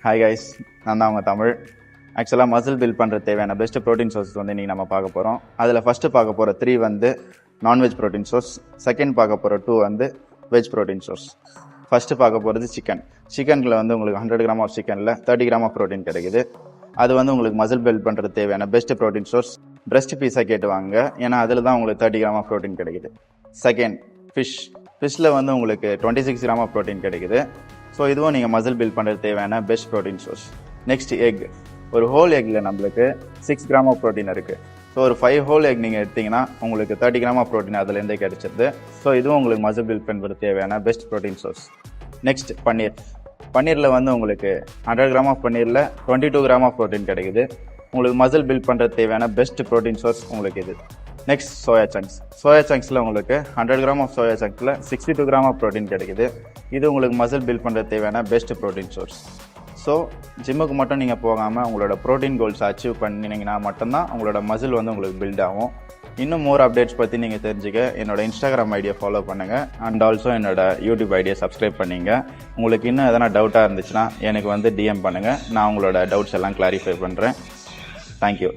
Hi guys, நான் தான் அவங்க தமிழ். ஆக்சுவலாக மசில் பில்ட் பண்ணுறது தேவையான பெஸ்ட் ப்ரோட்டீன் சோர்ஸ் வந்து இன்றைக்கி நம்ம பார்க்க போகிறோம். அதில் ஃபஸ்ட்டு பார்க்க போகிற 3 வந்து நான்வெஜ் ப்ரோட்டீன் சோர்ஸ், செகண்ட் பார்க்க போகிற 2 வந்து வெஜ் ப்ரோட்டீன் சோர்ஸ். ஃபஸ்ட்டு பார்க்க போகிறது சிக்கனில் வந்து உங்களுக்கு 100 கிராம் ஆஃப் சிக்கனில் 30 கிராம் ஆஃப் ப்ரோட்டீன் கிடைக்குது. அது வந்து உங்களுக்கு மசில் பில்ட் பண்ணுறது தேவையான பெஸ்ட் ப்ரோட்டீன் சோர்ஸ். பிரெஸ்ட் பீஸாக கேட்டு வாங்க, ஏன்னா அதில் தான் உங்களுக்கு 30 கிராம் ஆஃப் ப்ரோட்டீன் கிடைக்குது. செகண்ட் ஃபிஷ்ஷில் வந்து உங்களுக்கு 26 கிராம் ஆஃப் ப்ரோட்டீன் கிடைக்குது. ஸோ இதுவும் நீங்கள் மசில் பில்ட் பண்ணுறது தேவையான best protein source. Next egg. ஒரு ஹோல் எக்கில் நம்மளுக்கு 6 கிராம் ஆஃப் ப்ரோட்டீன் இருக்குது. ஸோ ஒரு 5 ஹோல் எக் நீங்கள் எடுத்திங்கன்னா உங்களுக்கு 30 கிராம் ஆஃப் ப்ரோட்டீன் அதுலேருந்தே கிடைச்சிருது. ஸோ இதுவும் உங்களுக்கு மசில் பில்ட் பண்ணுறது தேவையான பெஸ்ட் ப்ரோட்டீன் சோர்ஸ். நெக்ஸ்ட் பன்னீரில் வந்து உங்களுக்கு 100 கிராம் ஆஃப் பன்னீரில் 22 கிராம் ஆஃப் ப்ரோட்டீன் கிடைக்குது. உங்களுக்கு மசில் பில்ட் பண்ணுறது தேவையான பெஸ்ட் ப்ரோட்டீன் சோர்ஸ் உங்களுக்கு இது. நெக்ஸ்ட் சோயா சங்க்ஸில் உங்களுக்கு 100 கிராம் ஆஃப் சோயா சங்க்ஸில் 62 கிராம் ஆஃப் ப்ரோட்டீன் கிடைக்குது. இது உங்களுக்கு மசில் பில்ட் பண்ணுறது தேவையான பெஸ்ட் ப்ரோட்டீன் சோர்ஸ். ஸோ ஜிம்முக்கு மட்டும் நீங்கள் போகாமல் உங்களோட ப்ரோட்டீன் கோல்ஸ் அச்சீவ் பண்ணினீங்கன்னா மட்டும்தான் உங்களோட மசில் வந்து உங்களுக்கு பில்ட் ஆகும். இன்னும் மோர் அப்டேட்ஸ் பற்றி நீங்கள் தெரிஞ்சுக்க என்னோட இன்ஸ்டாகிராம் ஐடியை ஃபாலோ பண்ணுங்கள். அண்ட் ஆல்சோ என்னோட யூடியூப் ஐடியை சப்ஸ்கிரைப் பண்ணிங்க. உங்களுக்கு இன்னும் எதனா டவுட்டாக இருந்துச்சுன்னா எனக்கு வந்து டிஎம் பண்ணுங்கள். நான் உங்களோட டவுட்ஸ் எல்லாம் கிளாரிஃபை பண்ணுறேன். தேங்க்யூ.